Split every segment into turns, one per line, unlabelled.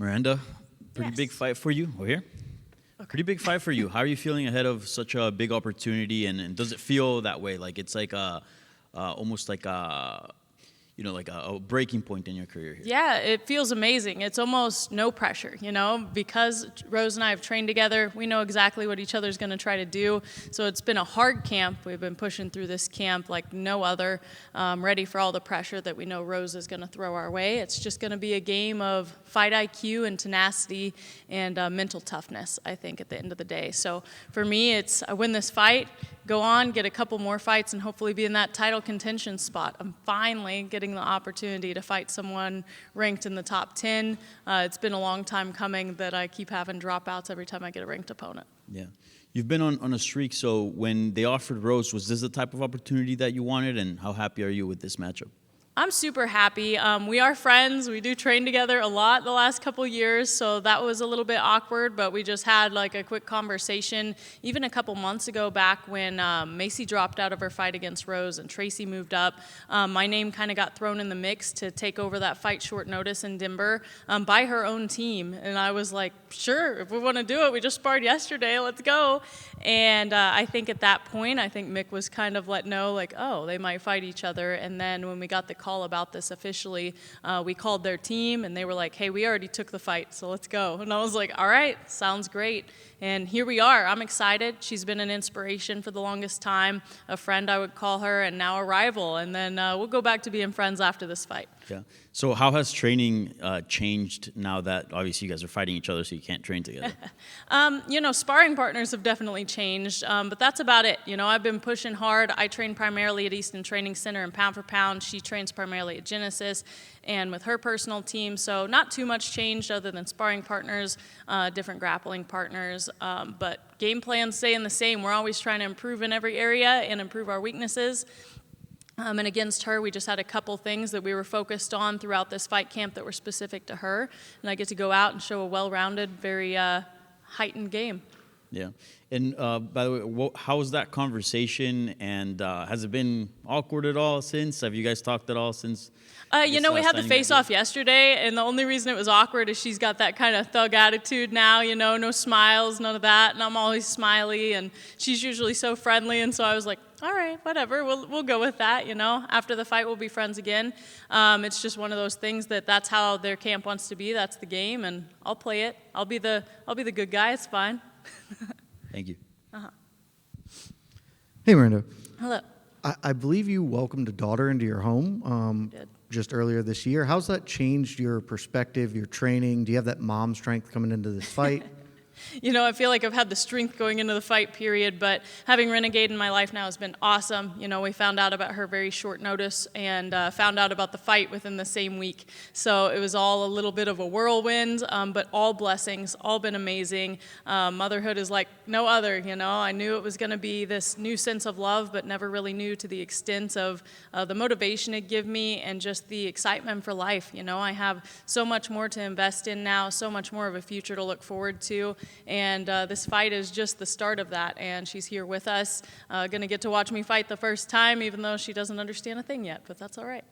Miranda, pretty
Yes.
big fight for you. Over here.
Okay.
Pretty big fight for you. How are you feeling ahead of such a big opportunity? And does it feel that way? Like it's like almost like like a breaking point in your career here.
Yeah, it feels amazing. It's almost no pressure, because Rose and I have trained together. We know exactly what each other's going to try to do. So it's been a hard camp. We've been pushing through this camp like no other, ready for all the pressure that we know Rose is going to throw our way. It's just going to be a game of fight IQ and tenacity and mental toughness, I think, at the end of the day. So for me, it's I win this fight, go on, get a couple more fights, and hopefully be in that title contention spot. I'm finally getting the opportunity to fight someone ranked in the top 10. It's been a long time coming that I keep having dropouts every time I get a ranked opponent.
Yeah. You've been on a streak, so when they offered Rose, was this the type of opportunity that you wanted, and how happy are you with this matchup?
I'm super happy. We are friends. We do train together a lot the last couple years, so that was a little bit awkward, but we just had like a quick conversation even a couple months ago back when Macy dropped out of her fight against Rose and Tracy moved up. My name kind of got thrown in the mix to take over that fight short notice in Denver by her own team, and I was like, sure, if we want to do it, we just sparred yesterday, let's go. And I think at that point, I think Mick was kind of let know, like, oh, they might fight each other. And then when we got the call about this officially, we called their team, and they were like, hey, we already took the fight, so let's go. And I was like, all right, sounds great. And here we are. I'm excited. She's been an inspiration for the longest time, a friend I would call her, and now a rival. And then we'll go back to being friends after this fight.
Yeah. So how has training changed now that obviously you guys are fighting each other, so you can't train together?
Sparring partners have definitely changed, but that's about it. I've been pushing hard. I train primarily at Easton Training Center and pound for pound. She trains primarily at Genesis and with her personal team, so not too much changed other than sparring partners, different grappling partners, but game plans staying the same. We're always trying to improve in every area and improve our weaknesses. And against her, we just had a couple things that we were focused on throughout this fight camp that were specific to her. And I get to go out and show a well-rounded, very heightened game.
Yeah. And by the way, how was that conversation? And has it been awkward at all since? Have you guys talked at all since?
We had the face-off yesterday, and the only reason it was awkward is she's got that kind of thug attitude now, no smiles, none of that, and I'm always smiley, and she's usually so friendly, and so I was like, all right, whatever, we'll go with that, After the fight, we'll be friends again. It's just one of those things that's how their camp wants to be. That's the game, and I'll play it. I'll be the good guy. It's fine.
Thank you.
Uh-huh.
Hey, Miranda.
Hello.
I believe you welcomed a daughter into your home
Did.
just earlier this year. How's that changed your perspective, your training? Do you have that mom strength coming into this fight?
I feel like I've had the strength going into the fight period, but having Renegade in my life now has been awesome. We found out about her very short notice and found out about the fight within the same week. So it was all a little bit of a whirlwind, but all blessings, all been amazing. Motherhood is like no other, I knew it was going to be this new sense of love, but never really knew to the extent of the motivation it gave me and just the excitement for life. I have so much more to invest in now, so much more of a future to look forward to. And this fight is just the start of that, and she's here with us. Going to get to watch me fight the first time, even though she doesn't understand a thing yet, but that's all right.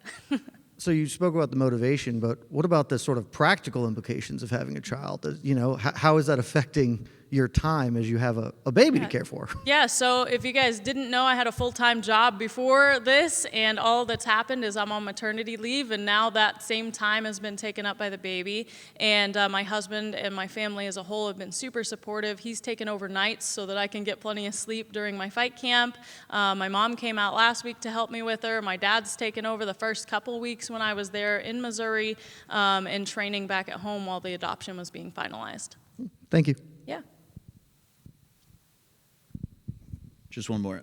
So you spoke about the motivation, but what about the sort of practical implications of having a child? How is that affecting your time as you have a baby to care for?
Yeah, so if you guys didn't know, I had a full-time job before this, and all that's happened is I'm on maternity leave, and now that same time has been taken up by the baby. And my husband and my family as a whole have been super supportive. He's taken over nights so that I can get plenty of sleep during my fight camp. My mom came out last week to help me with her. My dad's taken over the first couple weeks when I was there in Missouri and training back at home while the adoption was being finalized.
Thank you.
Yeah.
Just one more.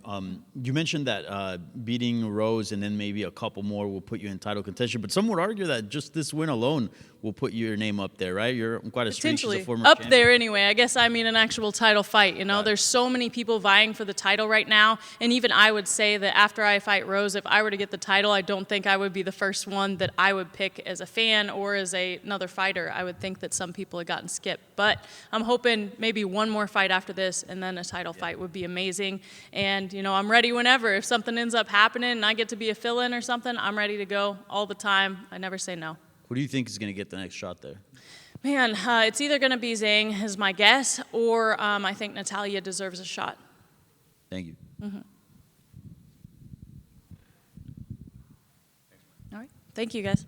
You mentioned that beating Rose and then maybe a couple more will put you in title contention, but some would argue that just this win alone will put your name up there, right? You're quite a streak as a former
up
champion.
there anyway. I guess I mean an actual title fight.
Right.
There's so many people vying for the title right now, and even I would say that after I fight Rose, if I were to get the title, I don't think I would be the first one that I would pick as a fan or as another fighter. I would think that some people had gotten skipped, but I'm hoping maybe one more fight after this, and then a title fight would be amazing. And I'm ready whenever. If something ends up happening and I get to be a fill-in or something, I'm ready to go all the time. I never say no.
Who do you think is going to get the next shot there?
Man, it's either going to be Zhang, is my guess, or I think Natalia deserves a shot.
Thank you.
All right. Thank you, guys.